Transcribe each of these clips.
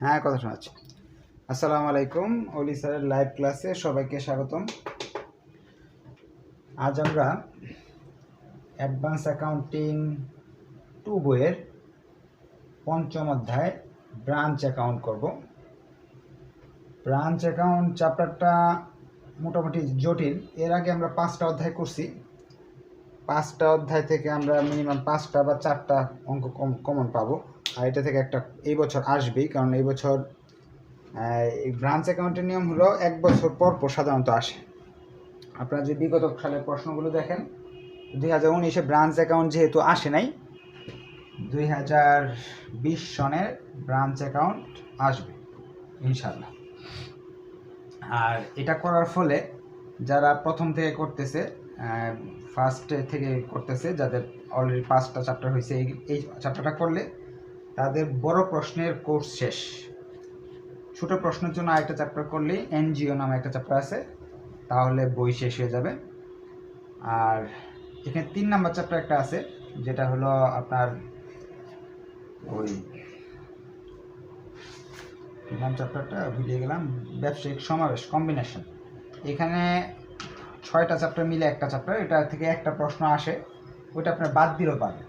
হ্যাঁ, কথা শোনা যাচ্ছে। আসসালামু আলাইকুম, অলি স্যারের লাইভ ক্লাসে সবাইকে স্বাগতম। আজ আমরা অ্যাডভান্স অ্যাকাউন্টিং 2 বইয়ের পঞ্চম অধ্যায় ব্রাঞ্চ অ্যাকাউন্ট করব। ব্রাঞ্চ অ্যাকাউন্ট চ্যাপ্টারটা মোটামুটি জটিল। এর আগে আমরা 5টা অধ্যায় করছি। 5টা অধ্যায় থেকে আমরা মিনিমাম 5টা বা 4টা অঙ্ক কমন পাবো, আর এটা থেকে একটা এই বছর আসবেই, কারণ এই বছর এই ব্রাঞ্চ অ্যাকাউন্টের নিয়ম হলো 1 বছর পর পর সাধারণত আসে। আপনারা যে বিগত সালের প্রশ্নগুলো দেখেন, 2019-এ ব্রাঞ্চ অ্যাকাউন্ট যেহেতু আসে নাই, 2020 সনের ব্রাঞ্চ অ্যাকাউন্ট আসবে ইনশাল্লাহ। আর এটা করার ফলে যারা প্রথম থেকে করতেছে, ফার্স্ট থেকে করতেছে, যাদের অলরেডি 5টা চ্যাপ্টার হয়েছে, এই চ্যাপ্টারটা করলে তাদের বড় প্রশ্নের কোর্স শেষ। ছোটো প্রশ্নের জন্য আরেকটা চ্যাপ্টার করলে এনজিও নামে একটা চ্যাপ্টার আছে, তাহলে বই শেষ হয়ে যাবে। আর এখানে 3 নাম্বার চ্যাপ্টার একটা আছে, যেটা হলো আপনার ওই নাম চ্যাপ্টারটা ভুলে গেলাম, ব্যবসায়িক সমাবেশ কম্বিনেশন। এখানে 6টা চ্যাপ্টার মিলে একটা চ্যাপ্টার, এটা থেকে একটা প্রশ্ন আসে, ওইটা আপনার বাদ দিলেও পারবে।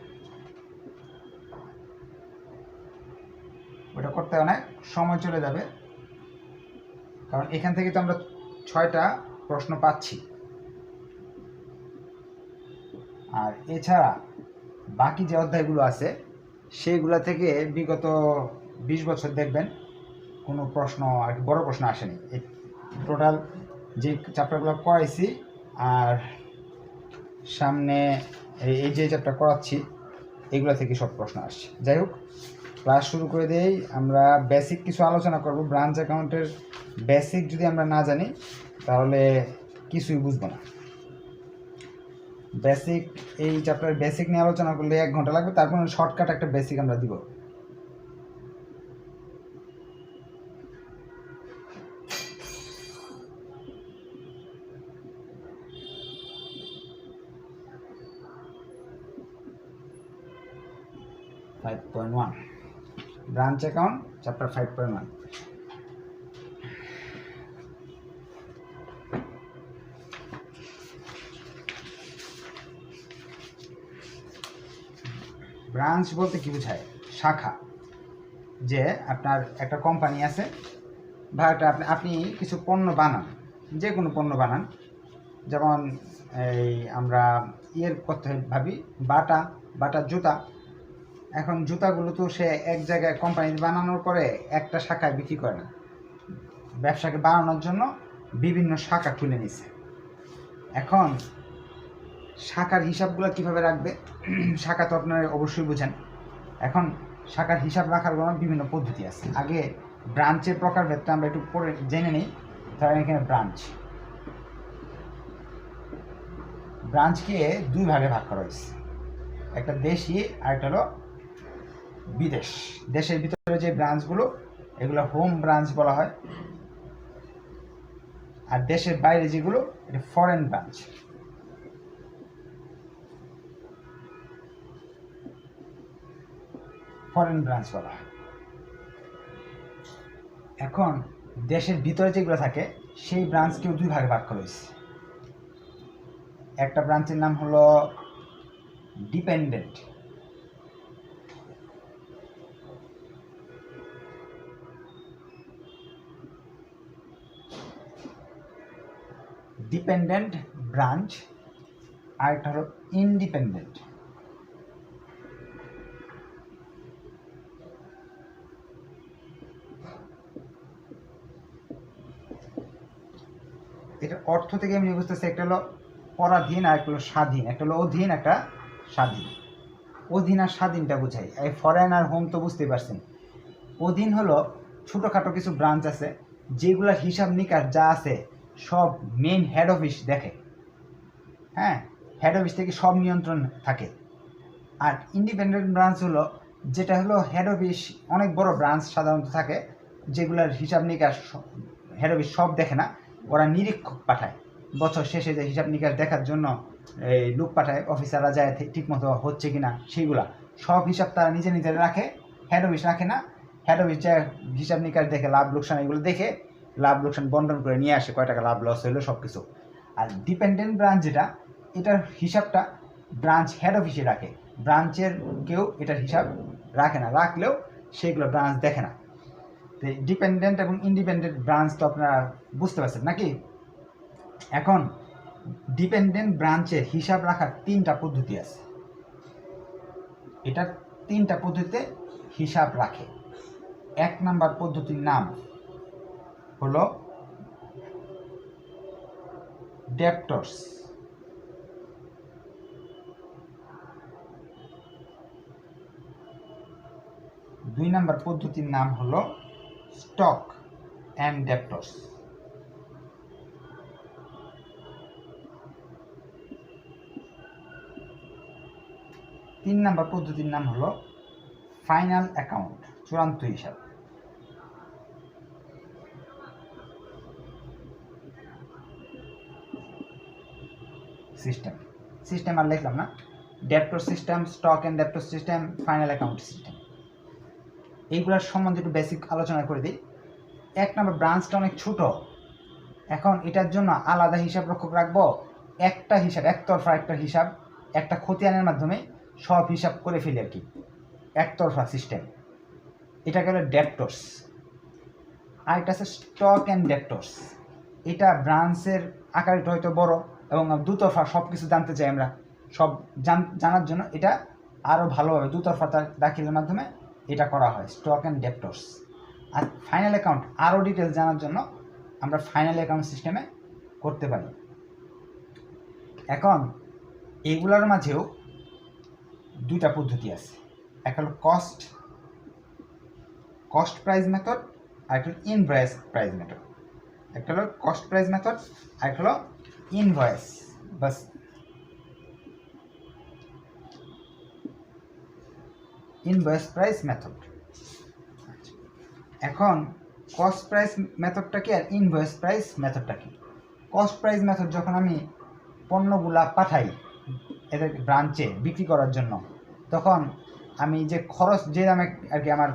ওটা করতে অনেক সময় চলে যাবে, কারণ এখান থেকে তো আমরা 6টা প্রশ্ন পাচ্ছি। আর এছাড়া বাকি যে অধ্যায়গুলো আছে সেইগুলো থেকে বিগত 20 বছর দেখবেন কোনো প্রশ্ন আর বড় প্রশ্ন আসেনি। এই টোটাল যে চ্যাপ্টারগুলো করাইছি আর সামনে এই যে চ্যাপ্টার করাচ্ছি, এগুলো থেকে সব প্রশ্ন আসছে। যাই হোক, ক্লাস শুরু করে দিয়েই আমরা বেসিক কিছু আলোচনা করব। ব্রাঞ্চ অ্যাকাউন্টের বেসিক যদি আমরা না জানি তাহলে কিছুই বুঝবো না। বেসিক, এই চ্যাপ্টারের বেসিক নিয়ে আলোচনা করলে 1 ঘন্টা লাগবে, তারপর শর্টকাট একটা বেসিক আমরা দিব। Branch account chapter 5.1। ব্রাঞ্চ বলতে কি বোঝায়? শাখা। যে আপনার একটা কোম্পানি আছে বা আপনি কিছু পণ্য বানান, যে কোনো পণ্য বানান, যেমন এই আমরা করতে ভাবি বাটার জুতা। এখন জুতাগুলো তো সে এক জায়গায় কোম্পানি বানানোর পরে একটা শাখায় বিক্রি করে না, ব্যবসাকে বাড়ানোর জন্য বিভিন্ন শাখা খুলে নিছে। এখন শাখার হিসাবগুলো কিভাবে রাখবে? শাখা তো আপনারা অবশ্যই বুঝেন। এখন শাখার হিসাব রাখার জন্য বিভিন্ন পদ্ধতি আছে। আগে ব্রাঞ্চের প্রকারভেদটা আমরা একটু পরে জেনে নিই। ধরেন এখানে ব্রাঞ্চকে 2 ভাগে ভাগ করা হয়েছে, একটা দেশি আর একটা হলো বিদেশ। দেশের ভিতরে যে ব্রাঞ্চগুলো, এগুলো হোম ব্রাঞ্চ বলা হয়, আর দেশের বাইরে যেগুলো, এটা ফরেন ব্রাঞ্চ। বলা হয়। এখন দেশের ভিতরে যেগুলো থাকে সেই ব্রাঞ্চকেও 2 ভাগে ভাগ করা হয়েছে। একটা ব্রাঞ্চের নাম হলো ডিপেন্ডেন্ট, ব্রাঞ্চ, আর একটা হলো ইন্ডিপেন্ডেন্ট। এটা অর্থ থেকে আমি বুঝতেছি, একটা হলো পরাধীন আর একটা হলো স্বাধীন। একটা হলো অধীন, একটা স্বাধীন। অধীন আর স্বাধীনটা বোঝাই। এই ফরেন আর হোম তো বুঝতেই পারছেন। অধীন হলো ছোটোখাটো কিছু ব্রাঞ্চ আছে যেগুলোর হিসাব নিকাশ যা আছে সব মেইন হেড অফিস দেখে। হ্যাঁ, হেড অফিস থেকে সব নিয়ন্ত্রণ থাকে। আর ইন্ডিপেন্ডেন্ট ব্রাঞ্চ হলো যেটা হলো হেড অফিস অনেক বড় ব্রাঞ্চ সাধারণত থাকে, যেগুলোর হিসাব নিকাশ হেড অফিস সব দেখে না, ওরা নিরীক্ষক পাঠায়। বছর শেষে যে হিসাব নিকাশ দেখার জন্য এই লোক পাঠায়, অফিসাররা যায় ঠিকমতো হচ্ছে কিনা সেইগুলা সব হিসাব তারা নিজে রাখে, হেড অফিস রাখে না। হেড অফিস হিসাব নিকাশ দেখে লাভ লোকসান এগুলো দেখে লাভ লোকসান বন্টন করে নিয়ে আসে, কয় টাকা লাভ লস হইলো সব কিছু। আর ডিপেন্ডেন্ট ব্রাঞ্চ যেটা, এটার হিসাবটা ব্রাঞ্চ হেড অফিসে রাখে, ব্রাঞ্চের কেউ এটার হিসাব রাখে না, রাখলেও সেগুলো ব্রাঞ্চ দেখে না। তো ডিপেন্ডেন্ট এবং ইন্ডিপেন্ডেন্ট ব্রাঞ্চ তো আপনারা বুঝতে পারছেন নাকি? এখন ডিপেন্ডেন্ট ব্রাঞ্চের হিসাব রাখার 3টা পদ্ধতি আছে। এটা 3টা পদ্ধতিতে হিসাব রাখে। 1 নাম্বার পদ্ধতির নাম হলো ডেপ্টরস। 2 নাম্বার পদ্ধতির নাম হলো স্টক অ্যান্ড ডেপ্টরস। 3 নাম্বার পদ্ধতির নাম হলো ফাইনাল অ্যাকাউন্ট, চূড়ান্ত হিসাব। সিস্টেম আর লিখলাম না, debtor system, stock and debtor system, final account system, এইগুলোর সম্বন্ধে একটু বেসিক আলোচনা করে দিই। 1 নম্বর ব্রাঞ্চটা অনেক ছোট, এখন এটার জন্য আলাদা হিসাব রক্ষক রাখবো, একটা হিসাব একতরফা একটা হিসাব একটা খতিয়ানের মাধ্যমে সব হিসাব করে ফেলি আর কি, একতরফা সিস্টেম। এটা গেল ডেপ্টরস। আর এটা আছে স্টক অ্যান্ড ডেপ্টরস। এটা ব্রাঞ্চের আকারটা হয়তো বড় এবং দুতরফা সব কিছু জানতে চাই আমরা, সব জানার জন্য এটা আরও ভালোভাবে দুতরফা দাখিলের মাধ্যমে এটা করা হয়, স্টক অ্যান্ড ডেপ্টরস। আর ফাইনাল অ্যাকাউন্ট আরও ডিটেলস জানার জন্য আমরা ফাইনাল অ্যাকাউন্ট সিস্টেমে করতে পারি। এখন এগুলোর মাঝেও 2টা পদ্ধতি আছে, একটা হলো কস্ট প্রাইস মেথড আর একটা হলো ইনভয়েস প্রাইস মেথড। একটা হলো কস্ট প্রাইস মেথড আর একটা হলো ইনভয়েস, বাস ইনভয়েস প্রাইস মেথড। এখন কস্ট প্রাইস মেথডটা কি আর ইনভয়েস প্রাইস মেথডটা কি? কস্ট প্রাইস মেথড যখন আমি পণ্যগুলা পাঠাই এদের ব্রাঞ্চে বিক্রি করার জন্য, তখন আমি যে খরচ যে দামে আর কি আমার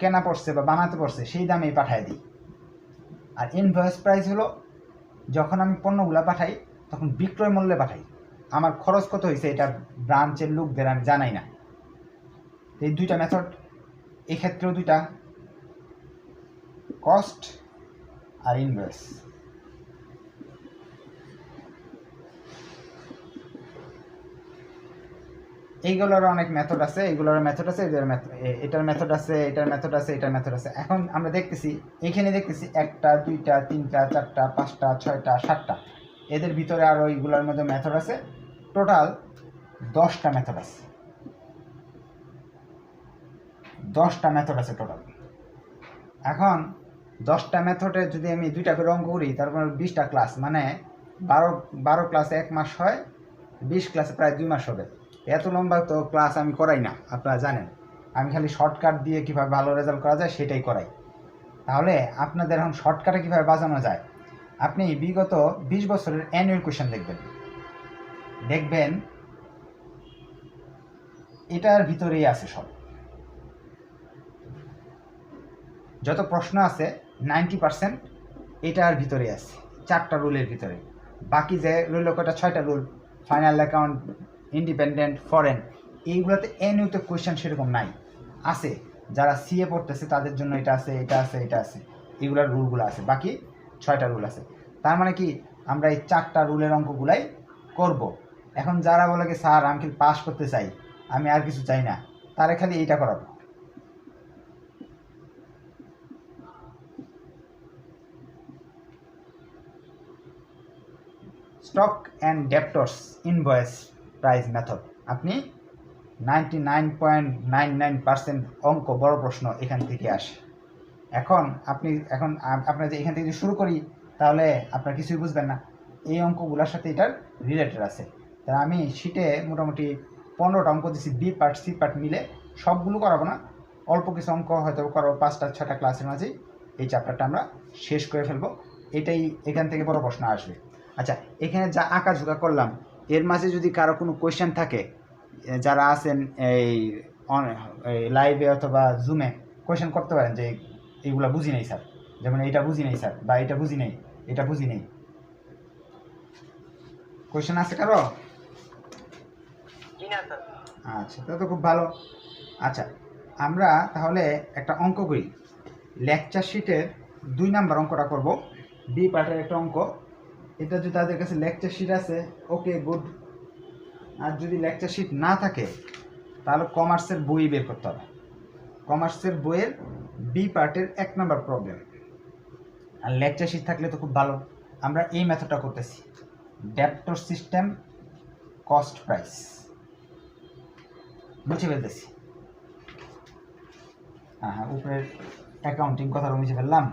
কেনা পড়ছে বা বানাতে পড়ছে সেই দামেই পাঠাই দিই। আর ইনভয়েস প্রাইস হলো যখন আমি পণ্যগুলা পাঠাই তখন বিক্রয় মূল্যে পাঠাই, আমার খরচ কত হয়েছে এটা ব্রাঞ্চের লোকদের আমি জানাই না। এই 2টা মেথড, এক্ষেত্রেও 2টা, কস্ট আর ইনভয়েস। এইগুলোর অনেক মেথড আছে, এটার মেথড আছে, এটার মেথড আছে, এটার মেথড আছে। এখন আমরা দেখতেছি এইখানে দেখতেছি 1টা 2টা 3টা 4টা 5টা 6টা 7টা, এদের ভিতরে আরও এইগুলোর মধ্যে মেথড আছে, টোটাল 10টা মেথড আছে। 10টা মেথড আছে টোটাল। এখন 10টা মেথডে যদি আমি 2টা করে অঙ্ক করি, তারপর 20টা ক্লাস, মানে 12 ক্লাসে 1 মাস হয়, 20 ক্লাসে প্রায় 2 মাস হবে। এত লম্বা তো ক্লাস আমি করাই না, আপনারা জানেন। আমি খালি শর্টকাট দিয়ে কীভাবে ভালো রেজাল্ট করা যায় সেটাই করাই। তাহলে আপনাদের এখন শর্টকাটে কীভাবে বাজানো যায়, আপনি বিগত 20 বছরের অ্যানুয়াল কোয়েশ্চেন দেখবেন এটার ভিতরেই আছে সব, যত প্রশ্ন আছে 90% এটার ভিতরে আছে, 4টা রুলের ভিতরে। বাকি যে রুল কটা 6টা rule, final account, independent, foreign, এইগুলোতে এনইউতে কোয়েশ্চেন সেরকম নাই। আছে যারা সিএ পড়তেছে তাদের জন্য এটা আছে, এটা আছে, এটা আছে, এগুলোর রুলগুলো আছে, বাকি 6টা রুল আছে। তার মানে কি আমরা এই 4টা রুলের অঙ্কগুলাই করব। এখন যারা বলে কি স্যার আমি খালি পাস করতে চাই, আমি আর কিছু চাই না, তারা খালি এইটা করাবো। Stock and debtors invoice price method, আপনি 99.99% অঙ্ক বড় প্রশ্ন এখান থেকে আসে। এখন আপনার যে এখান থেকে যদি শুরু করি তাহলে আপনার কিছুই বুঝবেন না, এই অঙ্কগুলোর সাথে এটার রিলেটেড আছে। তাই আমি শিটে মোটামুটি 15টা অঙ্ক দিচ্ছি, বি পার্ট সি পার্ট মিলে, সবগুলো করাবো না, অল্প কিছু অঙ্ক হয়তো করাবো। 5টা 6টা ক্লাসের মাঝেই এই চ্যাপ্টারটা আমরা শেষ করে ফেলবো, এটাই এখান থেকে বড় প্রশ্ন আসবে। আচ্ছা, এখানে যা আঁকাঝোঁকা করলাম এর মাঝে যদি কারো কোনো কোয়েশ্চেন থাকে, যারা আছেন এই লাইভে অথবা জুমে, কোয়েশ্চেন করতে পারেন যে এইগুলা বুঝি নেই স্যার, যেমন এইটা বুঝি নেই স্যার, বা এটা বুঝি নেই, এটা বুঝি নেই। কোয়েশ্চেন আছে কারো? আচ্ছা, তা তো খুব ভালো। আচ্ছা, আমরা তাহলে একটা অঙ্ক করি। লেকচার শিটের 2 নাম্বার অঙ্কটা করব, বি পার্টের একটা অঙ্ক। এটা যদি তাদের কাছে লেকচার শিট আছে, ওকে গুড। আর যদি লেকচার শিট না থাকে তাহলে কমার্সের বই বের করতে হবে। কমার্সের বইয়ের বি পার্টের 1 নাম্বার প্রবলেম। আর লেকচার শিট থাকলে তো খুব ভালো। আমরা এই মেথডটা করতেছি, ডেপ্টর সিস্টেম কস্ট প্রাইস মুছে ফেলতেছি। হ্যাঁ, উপরের অ্যাকাউন্টিং কথাটা মুছে ফেললাম।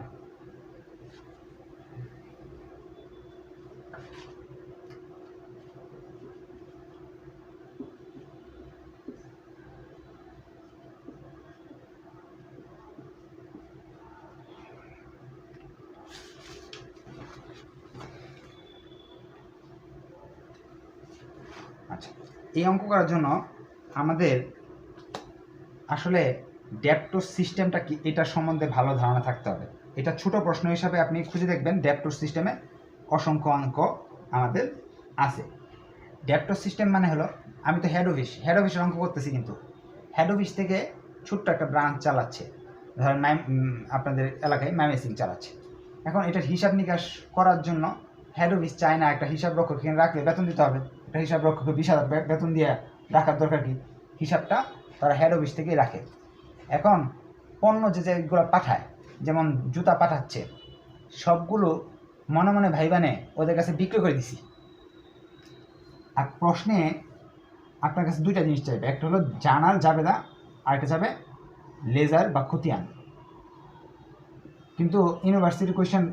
আচ্ছা, এই অঙ্ক করার জন্য আমাদের আসলে ডেপ্টর সিস্টেমটা কি এটা সম্বন্ধে ভালো ধারণা থাকতে হবে। এটা ছোট প্রশ্ন হিসাবে আপনি খুঁজে দেখবেন, ডেপ্টর সিস্টেমে অসংখ্য অঙ্ক আমাদের আছে। ডেপ্টর সিস্টেম মানে হলো, আমি তো হেড অফিসের অঙ্ক করতেছি, কিন্তু হেড অফিস থেকে ছোট্ট একটা ব্রাঞ্চ চালাচ্ছে, ধরেন আপনাদের এলাকায় ময়মনসিংহ চালাচ্ছে। এখন এটার হিসাব নিকাশ করার জন্য হেড অফিস চায় না একটা হিসাব রক্ষক এখানে রাখলে বেতন দিতে হবে, একটা হিসাব রক্ষককে 20,000 বেতন দিয়ে রাখার দরকার কি? হিসাবটা তারা হেড অফিস থেকেই রাখে। এখন পণ্য যেগুলো পাঠায়, যেমন জুতা পাঠাচ্ছে, সবগুলো মনে মনে ভাইবানে ওদের কাছে বিক্রি করে দিছি। আর প্রশ্নে আপনার কাছে 2টা জিনিস চাইবে, একটা হলো জার্নাল জাবেদা, আর একটা যাবে লেজার বা খতিয়ান। কিন্তু ইউনিভার্সিটি কোয়েশ্চেন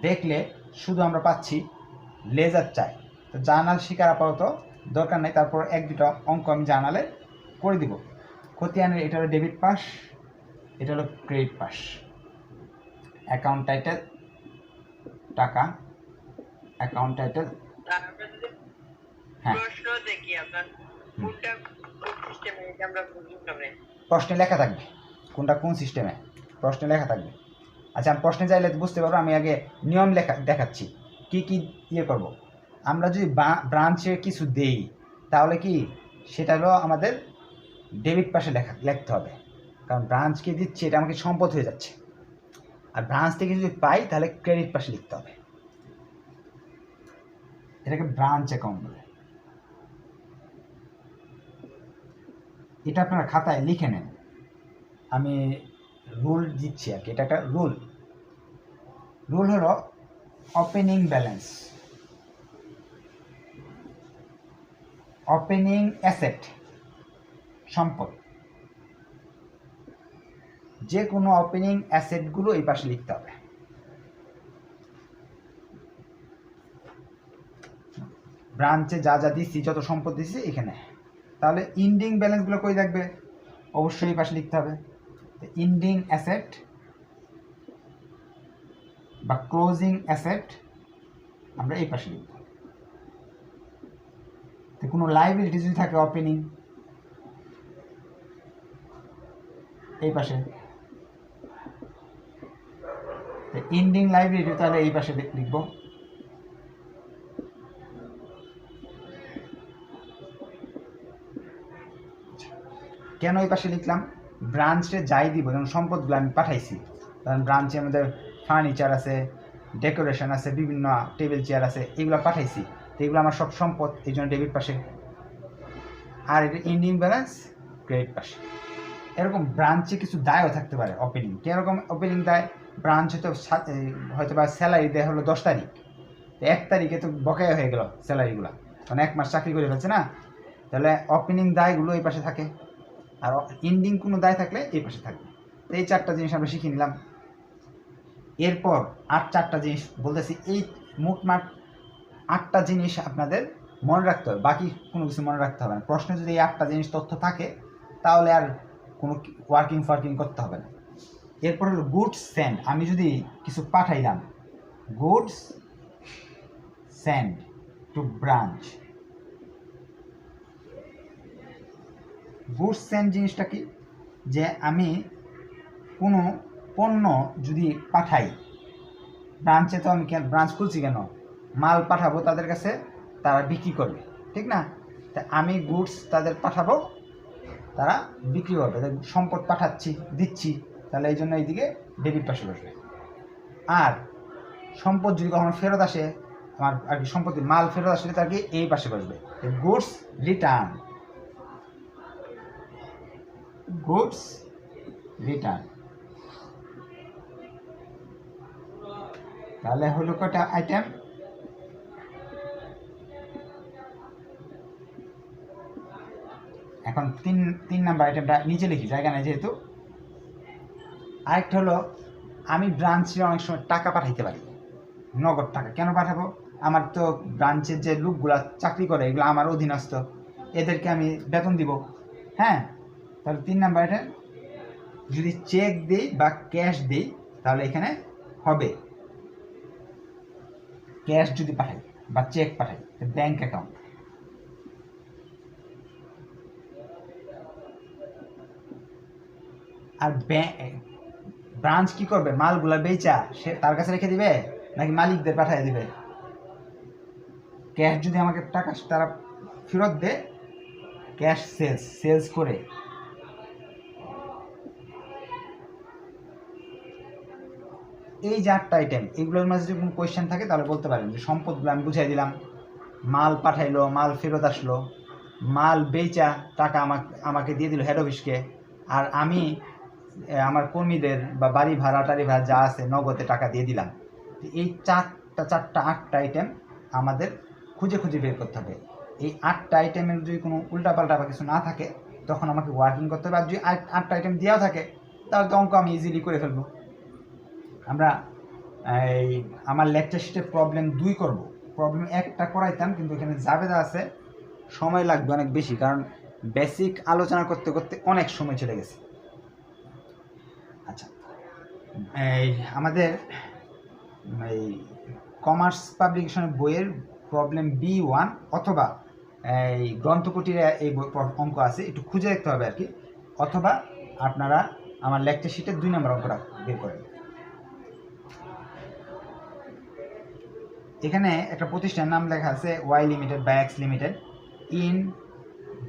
দেখলে শুধু আমরা পাচ্ছি লেজার চাই, তো জার্নাল শিকার আপাতত দরকার নেই। তারপর 1-2টা অঙ্ক আমি জার্নালে করে দিব। খতিয়ানের এটা হলো ডেবিট পাস, এটা হলো ক্রেডিট পাস। অ্যাকাউন্ট টাইটেল টাকা, অ্যাকাউন্ট টাইটেল। হ্যাঁ, প্রশ্নে লেখা থাকবে কোনটা কোন সিস্টেমে, প্রশ্নে লেখা থাকবে। আচ্ছা, আমি প্রশ্নে চাইলে বুঝতে পারবো। আমি আগে নিয়ম দেখাচ্ছি কি কি ইয়ে করব। আমরা যদি ব্রাঞ্চে কিছু দেই তাহলে কি সেটা হলো আমাদের ডেবিট পাশে লিখতে হবে, কারণ ব্রাঞ্চকে দিচ্ছি, এটা আমাকে সম্পদ হয়ে যাচ্ছে। আর ব্রাঞ্চ থেকে যদি পাই তাহলে ক্রেডিট পাশে লিখতে হবে, এটাকে ব্রাঞ্চ অ্যাকাউন্ট বলে। এটা আপনারা খাতায় লিখে নেন, আমি রুল দিচ্ছি আর কি। এটা একটা রুল হলো ওপেনিং ব্যালেন্স, ওপেনিং অ্যাসেট সম্পদ, যে কোনো ওপেনিং অ্যাসেটগুলো এই পাশে লিখতে হবে। ব্রাঞ্চে যা যা দিচ্ছি, যত সম্পদ দিচ্ছি এখানে, তাহলে ইন্ডিং ব্যালেন্সগুলো কই থাকবে? অবশ্যই এই পাশে লিখতে হবে। ইন্ডিং অ্যাসেট বা ক্লোজিং অ্যাসেট আমরা এই পাশে লিখব। তো কোনো লাইবিলিটি যদি থাকে ওপেনিং, এই পাশে, ইন্ডিং লাইবিলিটি তাহলে এই পাশে লিখব। কেন এই পাশে লিখলাম? ব্রাঞ্চে যাই দিব, যেমন সম্পদগুলো আমি পাঠাইছি, কারণ ব্রাঞ্চে আমাদের ফার্নিচার আছে, ডেকোরেশন আছে, বিভিন্ন টেবিল চেয়ার আছে, এগুলো পাঠাইছি, তো এগুলো আমার সব সম্পদ, এই জন্য ডেবিট পাশে। আর এটা ইন্ডিং ব্যালেন্স ক্রেডিট পাশে। এরকম ব্রাঞ্চে কিছু দায়ও থাকতে পারে ওপেনিং। কীরকম ওপেনিং দায়? ব্রাঞ্চ হয়তো বা স্যালারি দেয় হলো 10 তারিখ, তো 1 তারিখে তো বকেয়া হয়ে গেল স্যালারিগুলো, কারণ 1 মাস চাকরি করে ফেলছে না, তাহলে ওপেনিং দায়গুলো এই পাশে থাকে, আর এন্ডিং কোনো দায় থাকলে এই পাশে থাকবে। তো এই 4টা জিনিস আমরা শিখে নিলাম। এরপর আর 4টা জিনিস বলতেছি, এই মোটমাট 8টা জিনিস আপনাদের মনে রাখতে হবে, বাকি কোনো কিছু মনে রাখতে হবে না। প্রশ্নে যদি এই 8টা জিনিস তথ্য থাকে তাহলে আর কোনো ওয়ার্কিং করতে হবে না। এরপর হলো গুডস সেন্ড। আমি যদি কিছু পাঠাইলাম, goods send to branch. Goods send জিনিসটা কি? যে আমি কোনো পণ্য যদি পাঠাই, ব্রাঞ্চে তো আমি ব্রাঞ্চ খুলছি কেন, মাল পাঠাবো তাদের কাছে, তারা বিক্রি করবে, ঠিক না? তা আমি গুডস তাদের পাঠাবো, তারা বিক্রি করবে, সম্পদ পাঠাচ্ছি, দিচ্ছি, তাহলে এই জন্য এইদিকে ডেবিট পাশে বসবে। আর সম্পদ যদি কখনো ফেরত আসে, আমার আর কি সম্পত্তি মাল ফেরত আসলে তার কি এই পাশে বসবে, গুডস রিটার্ন, গুডস রিটার্ন। তাহলে হলো কটা আইটেম? এখন তিন নাম্বার আইটেমটা নিচে লিখি, জায়গা নেই যেহেতু। আরেকটা হলো আমি ব্রাঞ্চে অনেক সময় টাকা পাঠাইতে পারি, নগদ টাকা। কেন পাঠাবো? আমার তো ব্রাঞ্চের যে লোকগুলা চাকরি করে এগুলো আমার অধীনস্থ, এদেরকে আমি বেতন দিব। হ্যাঁ, তাহলে 3 নাম্বার আইটেম যদি চেক দিই বা ক্যাশ দিই, তাহলে এখানে হবে ক্যাশ যদি পাঠাই বা চেক পাঠাই, ব্যাংক অ্যাকাউন্ট। আর ব্রাঞ্চ কি করবে? মালগুলা বেচা সে তার কাছে রেখে দিবে নাকি মালিকদের পাঠিয়ে দিবে? ক্যাশ যদি আমাকে টাকা তারা ফেরত দেয়, ক্যাশ সেলস করে এই যে 8টা আইটেম, এগুলোর মাঝে যদি কোনো কোয়েশ্চেন থাকে তাহলে বলতে পারেন যে সম্পদগুলো আমি বুঝাই দিলাম, মাল পাঠাইলো, মাল ফেরত আসলো, মাল বেচা টাকা আমাকে দিয়ে দিল হেড অফিসকে, আর আমি আমার কর্মীদের বা বাড়ি ভাড়া টাড়ি ভাড়া যা আছে নগদে টাকা দিয়ে দিলাম। এই 8টা আইটেম আমাদের খুঁজে খুঁজে বের করতে হবে। এই 8টা আইটেমের যদি কোনো উল্টাপাল্টা বা কিছু না থাকে তখন আমাকে ওয়ার্কিং করতে হবে। আর যদি 8টা আইটেম দেওয়া থাকে তাহলে তো অঙ্ক আমি ইজিলি করে ফেলবো। আমরা এই আমার লেকচার শিটে প্রবলেম 2 করব, প্রবলেম 1টা করাইতাম, কিন্তু এখানে জাবেদা আছে, সময় লাগবে অনেক বেশি, কারণ বেসিক আলোচনা করতে করতে অনেক সময় চলে গেছে। আচ্ছা, এই আমাদের এই কমার্স পাবলিকেশনের বইয়ের প্রবলেম B1 অথবা এই গ্রন্থকুটির এই অঙ্ক আছে, একটু খুঁজে দেখতে হবে আর কি, অথবা আপনারা আমার লেকচার শিটের 2 নম্বর অঙ্কটা বের করেন। এখানে একটা প্রতিষ্ঠানের নাম লেখা আছে ওয়াই লিমিটেড বা x limited in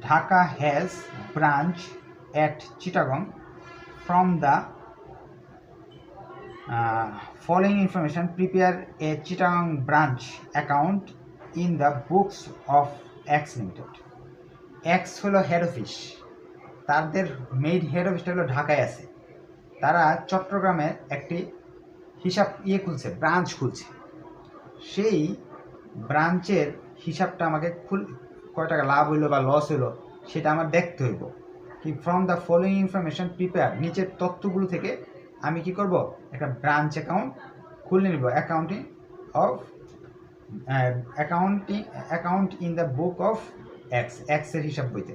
Dhaka has branch at Chittagong. From the following information, prepare a Chittagong branch account in the books of X Limited. X হলো হেড অফিস, তাদের মেইন হেড অফিসটা হলো ঢাকায় আছে, তারা চট্টগ্রামে একটি হিসাব খুলছে, ব্রাঞ্চ খুলছে। সেই ব্রাঞ্চের হিসাবটা আমাকে কয় টাকা লাভ হইলো বা লস হইলো সেটা আমার দেখতে হইব। কি from the following information prepare, নিচের তথ্যগুলো থেকে আমি কি করব, একটা ব্রাঞ্চ অ্যাকাউন্ট খুলে নিব, account in the book of এক্সের হিসাব বইতে।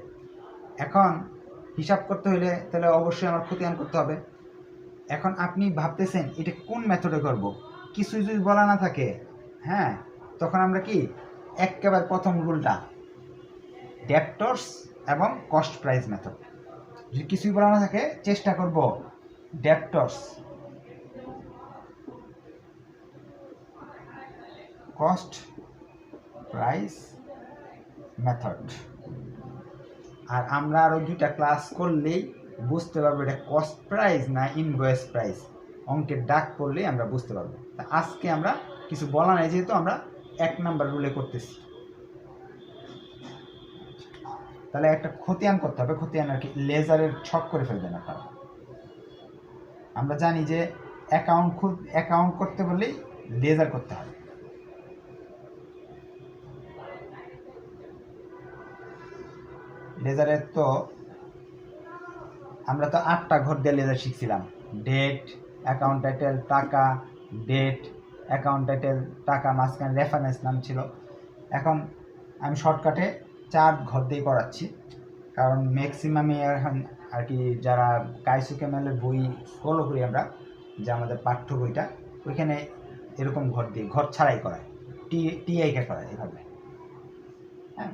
এখন হিসাব করতে হলে তাহলে অবশ্যই আমার খতিয়ান করতে হবে। এখন আপনি ভাবতেছেন এটা কোন মেথডে করব, কিছুই যদি বলা না থাকে, হ্যাঁ, তখন আমরা কি একেবারে প্রথম রুলটা ডেপ্টরস এবং কস্ট প্রাইস মেথড, যদি কিছুই বলা না থাকে চেষ্টা করব ডেপ্টরস কস্ট প্রাইস মেথড। আর আমরা আরও 2টা ক্লাস করলেই বুঝতে পারবো এটা কস্ট প্রাইস না ইনভয়েস প্রাইস, অঙ্কের ডাক করলেই আমরা বুঝতে পারবো। তা আজকে আমরা কিছু বলা নাই যেহেতু আমরা 1 নাম্বার রুলে করতেছি, তাহলে একটা খতিয়ান করতে হবে। খতিয়ান আর কি লেজারের ছক করে ফেলবেন আপনারা। আমরা জানি যে অ্যাকাউন্ট করতে বললেই লেজার করতে হবে। লেজারের তো আমরা তো 8টা ঘর দিয়ে লেজার শিখছিলাম, ডেট, অ্যাকাউন্ট টাইটেল, টাকা, ডেট, অ্যাকাউন্ট টাইটেল, টাকা, মাঝখানে রেফারেন্স নাম ছিল। এখন আমি শর্টকাটে 4 ঘর দিয়ে করাচ্ছি, কারণ ম্যাক্সিমামই এখন আর কি যারা কাইসু ক্যামেলের বই ফলো করি আমরা, যে আমাদের পাঠ্য বইটা, ওইখানে এরকম ঘর ছাড়াই করায়, টিআইকে করায় এভাবে। হ্যাঁ,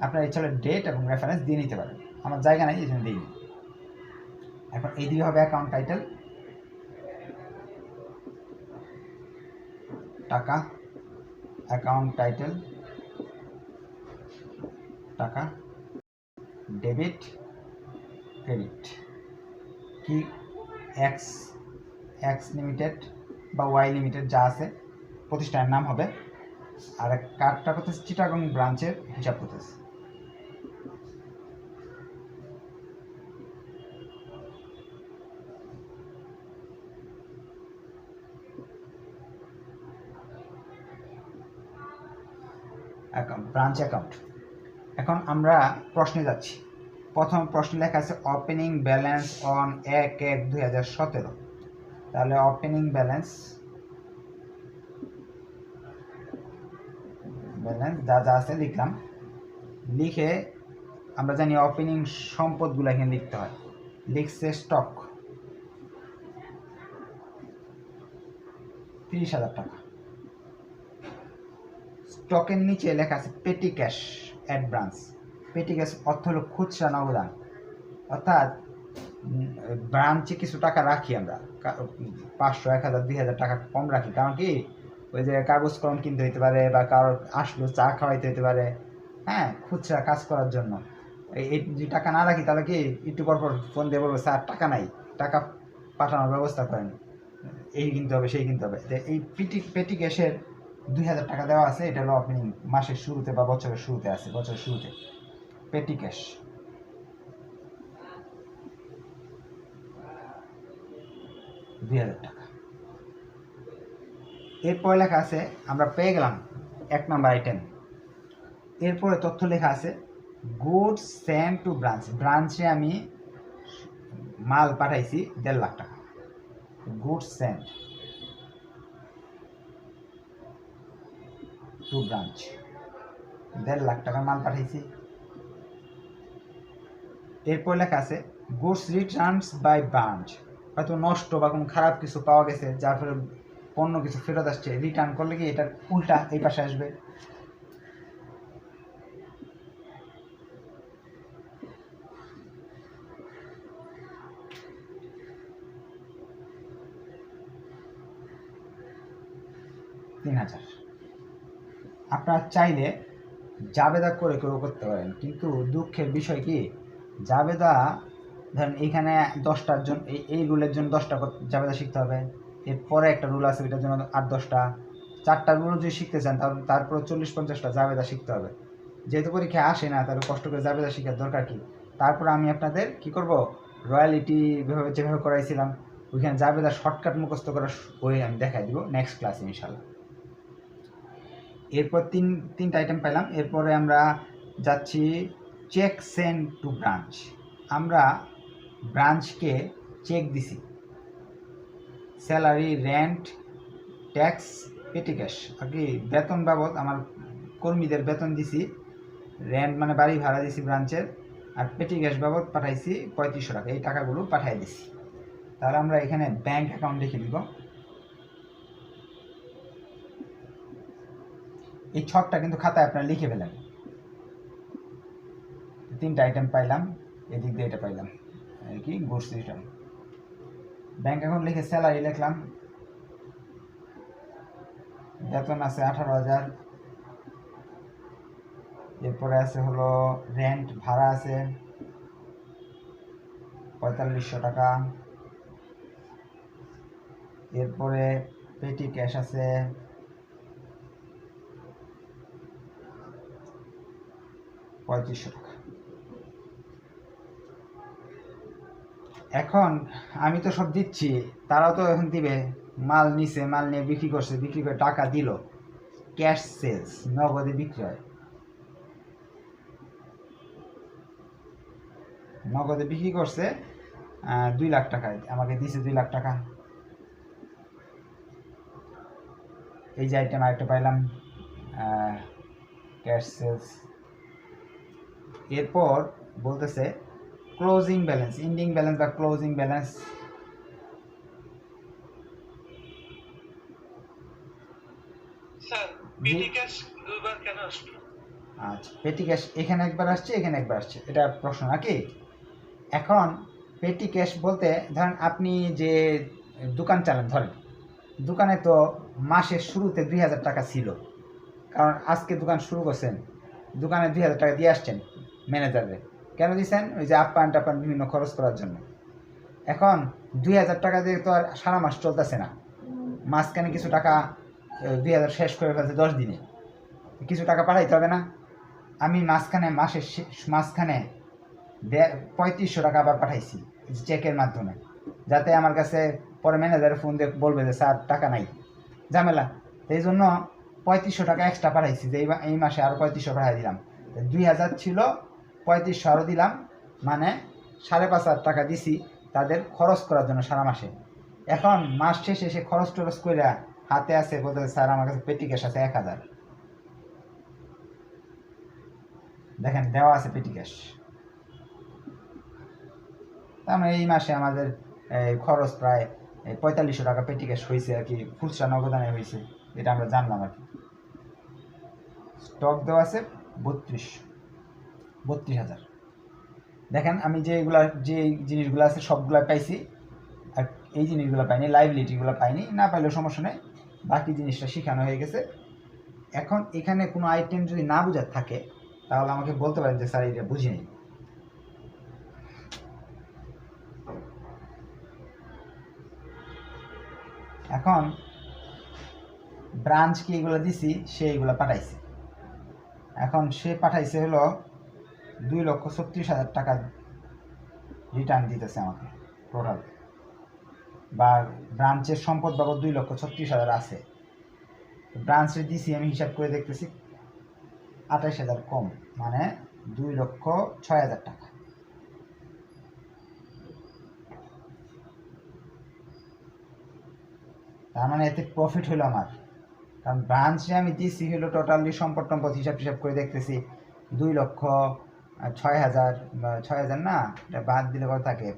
আপনার ইচ্ছা হলে ডেট এবং রেফারেন্স দিয়ে নিতে পারেন, আমার জায়গা নেই এই জন্য দিইনি। এখন এই দিকে হবে অ্যাকাউন্ট টাইটেল, টাকা, অ্যাকাউন্ট টাইটেল, টাকা, ডেবিট, ক্রেডিট, কি এক্স এক্স লিমিটেড বা ওয়াই লিমিটেড যা আছে প্রতিষ্ঠানের নাম হবে, আর কার্ডটা করতেছে চিটাগং ব্রাঞ্চের হিসাব করতেছে। Branch account. এখন আমরা প্রশ্নে যাচ্ছি। প্রথম প্রশ্নে লেখা আছে ওপেনিং ব্যালেন্স অন 1/1/2017। তাহলে ওপেনিং ব্যালেন্স যা যা আছে লিখলাম, লিখে আমরা জানি ওপেনিং সম্পদগুলো এখানে লিখতে হয়। লিখছে স্টক 30,000 টাকা। স্টকের নিচে লেখা আছে পেটি ক্যাশ অ্যাট ব্রাঞ্চ। পেটি ক্যাশ অর্থ হলো খুচরা নগদান, অর্থাৎ ব্রাঞ্চে কিছু টাকা রাখি আমরা, 500, 1000, 2000 টাকা কম রাখি। কারণ কি, ওই যে কাগজ কলম কিনতে হইতে পারে, বা কারোর আসলো চা খাওয়াইতে হইতে পারে, হ্যাঁ, খুচরা কাজ করার জন্য। এই যদি টাকা না রাখি তাহলে কি একটু পর পর ফোন দিয়ে বলবো স্যার টাকা নাই, টাকা পাঠানোর ব্যবস্থা করেন, এই কিনতে হবে সেই কিনতে হবে। এই পেটি ক্যাশের 2000 টাকা দেওয়া আছে। এটা হলো ওপেনিং, মাসের শুরুতে বা বছরের শুরুতে আছে, বছরের শুরুতে পেটি ক্যাশ 2000 টাকা। এরপরে লেখা আছে, আমরা পেয়ে গেলাম 1 নম্বর আইটেম। এরপরে তথ্য লেখা আছে গুডস সেন্ড টু ব্রাঞ্চ। ব্রাঞ্চে আমি মাল পাঠাইছি 1.5 লাখ টাকা। Goods send to branch, 1.5 lakh টাকা মাল পাঠাইছি। এরপর লেখা আছে গুডস রিটার্নস বাই ব্রাঞ্চ। হয়তো নষ্ট বা কোনো খারাপ কিছু পাওয়া গেছে, যার ফলে পণ্য কিছু ফেরত আসছে, রিটার্ন করলে কি এটার উল্টা এই পাশে আসবে। আপনারা চাইলে জাবেদা করে কেউ করতে পারেন, কিন্তু দুঃখের বিষয় কি, জাবেদা ধরেন এখানে 10টার জন্য এই রুলের জন্য 10টা জাবেদা শিখতে হবে। এরপরে একটা রুল আছে এটার জন্য 8-10টা, 4টা রুল যদি শিখতে চান তারপরে 40-50টা জাবেদা শিখতে হবে। যেহেতু পরীক্ষায় আসে না, তাহলে কষ্ট করে জাবেদা শেখার দরকার কি। তারপর আমি আপনাদের কি করব, রয়্যালিটি যেভাবে করাইছিলাম ওইখানে জাবেদা শর্টকাট মুখস্থ করার বই আমি দেখাই দিব নেক্সট ক্লাসে ইনশাল্লাহ। এরপর তিনটা আইটেম পেলাম। এরপরে আমরা যাচ্ছি চেক সেন্ড টু ব্রাঞ্চ। আমরা ব্রাঞ্চকে চেক দিছি, স্যালারি, রেন্ট, ট্যাক্স, পেটি ক্যাশ, আর কি বেতন বাবদ আমার কর্মীদের বেতন দিছি, রেন্ট মানে বাড়ি ভাড়া দিছি ব্রাঞ্চের, আর পেটি ক্যাশ বাবদ পাঠাইছি 3500 টাকা। এই টাকাগুলো পাঠাই দিছি। তাহলে আমরা এখানে ব্যাংক অ্যাকাউন্ট লিখে দিব। এই ছকটা কিন্তু খাতায় আপনারা লিখে ফেলেন। 3টা আইটেম পাইলাম, এদিক দিয়ে এটা পাইলাম, কি গুডস রিটার্ন। ব্যাংক অ্যাকাউন্ট লিখে স্যালারি লিখলাম, বেতন আছে 18,000। এরপরে আছে হলো রেন্ট, ভাড়া আছে 4500 টাকা। এরপরে পেটি ক্যাশ আছে 3500 টাকা। এখন আমি তো সব দিচ্ছি, তারাও তো এখন দিবে। মাল নিছে, মাল নিয়ে বিক্রি করছে, বিক্রি করে টাকা দিল, ক্যাশ সেলস, নগদে বিক্রি হয়। নগদে বিক্রি করছে 2 লাখ টাকায়, আমাকে দিছে 2 লাখ টাকা। এই যে আইটেম আরেকটা পাইলাম, ক্যাশ সেলস। এরপর বলতেছে ক্লোজিং ব্যালেন্স, এন্ডিং ব্যালেন্স বা ক্লোজিং ব্যালেন্স। আচ্ছা, পেটি ক্যাশ এখানে একবার আসছে, এখানে একবার আসছে, এটা প্রশ্ন নাকি। এখন পেটি ক্যাশ বলতে ধরেন আপনি যে দোকান চালান, ধরেন দোকানে তো মাসের শুরুতে 2000 টাকা ছিল, কারণ আজকে দোকান শুরু করছেন, দোকানে 2000 টাকা দিয়ে আসছেন ম্যানেজারে। কেন দিচ্ছেন? ওই যে আপ্যায়ন টাপ্যায়ন বিভিন্ন খরচ করার জন্য। এখন 2000 টাকা দিয়ে তো আর সারা মাস চলতেছে না, মাঝখানে কিছু টাকা 2000 শেষ করে ফেলছে 10 দিনে, কিছু টাকা পাঠাইতে হবে না? আমি মাসের মাঝখানে 3500 টাকা আবার পাঠাইছি চেকের মাধ্যমে, যাতে আমার কাছে পরে ম্যানেজারের ফোন দিয়ে বলবে যে স্যার টাকা নাই, ঝামেলা। এই জন্য 3500 টাকা এক্সট্রা পাঠাইছি, যে এই মাসে আরও 3500 পাঠাই দিলাম। 2000 ছিল, 3500 আরও দিলাম, মানে 5500 টাকা দিছি তাদের খরচ করার জন্য সারা মাসে। এখন মাস শেষে এসে খরচ টরচ করে হাতে আছে, বলতে স্যার আমার কাছে পেটি ক্যাশ আছে 1000, দেখেন দেওয়া আছে পেটি ক্যাশ। তার মানে এই মাসে আমাদের খরচ প্রায় 4500 টাকা পেটি ক্যাশ হয়েছে আর কি, খুচরা নগদানে হয়েছে, এটা আমরা জানলাম আর কি। স্টক দেওয়া আছে 32,000। দেখেন আমি যে জিনিসগুলো আছে সবগুলো পাইছি, আর এই জিনিসগুলো পাইনি, লাইবিলিটিগুলো পাইনি, না পাইলেও সমস্যা নেই, বাকি জিনিসটা শেখানো হয়ে গেছে। এখন এখানে কোনো আইটেম যদি না বোঝার থাকে তাহলে আমাকে বলতে পারেন যে স্যার এটা বুঝিনি। এখন ব্রাঞ্চ কি এগুলো দিছি, সে এগুলো পাঠাইছে। এখন সে পাঠাইছে হলো 2,36,000 টাকা রিটার্ন দিতেছে আমাকে টোটাল, বা ব্রাঞ্চের সম্পদ বাবদ 2,36,000 আছে। ব্রাঞ্চে দিছি আমি হিসাব করে দেখতেছি 28,000 কম, মানে 2,06,000 টাকা। তার মানে এতে প্রফিট হলো আমার, কারণ ব্রাঞ্চে আমি দিছি হলো টোটালি সম্পদ টম্পদ হিসাব করে দেখতেছি 2,06,000 না, এটা বাদ দিলে কত থাকে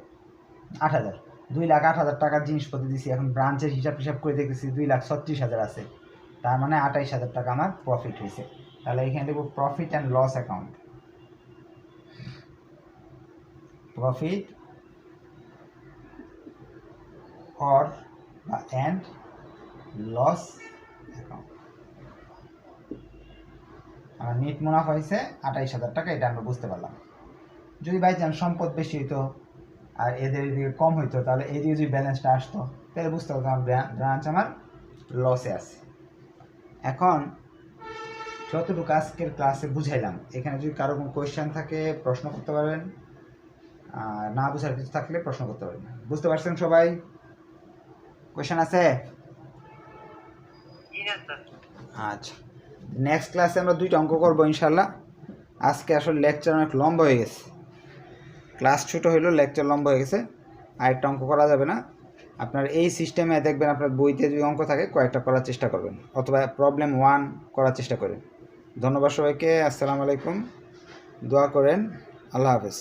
8,000, 2,08,000 টাকার জিনিসপত্র দিছি। এখন ব্রাঞ্চের হিসাব করে দেখতেছি 2,36,000 আছে, তার মানে 28,000 টাকা আমার প্রফিট হয়েছে। তাহলে এখানে দেখবো profit and loss account, profit or বা অ্যান্ড লস অ্যাকাউন্ট। আমার নেট মুনাফা হয়েছে 28,000 টাকা, এটা আমরা বুঝতে পারলাম। যদি বাই চান্স সম্পদ বেশি হইতো আর এদের এদিকে কম হইতো, তাহলে এই দিকে যদি ব্যালেন্সটা আসতো তাহলে বুঝতে পারতাম ব্রাঞ্চ আমার লসে আছে। এখন যতটুকু আজকের ক্লাসে বুঝাইলাম, এখানে যদি কারো কোনো কোয়েশ্চেন থাকে প্রশ্ন করতে পারবেন, আর না বোঝার কিছু থাকলে প্রশ্ন করতে পারবেন। বুঝতে পারছেন সবাই? কোয়েশ্চেন আছে? আচ্ছা, নেক্সট ক্লাসে আমরা 2টা অঙ্ক করবো ইনশাল্লাহ। আজকে আসলে লেকচার অনেক লম্বা হয়ে গেছে, ক্লাস ছোটো হইলেও লেকচার লম্বা হয়ে গেছে, আরেকটা অঙ্ক করা যাবে না। আপনার এই সিস্টেমে দেখবেন আপনার বইতে যদি অঙ্ক থাকে কয়েকটা করার চেষ্টা করবেন, অথবা প্রবলেম 1 করার চেষ্টা করেন। ধন্যবাদ সবাইকে, আসসালামু আলাইকুম, দোয়া করেন, আল্লাহ হাফেজ।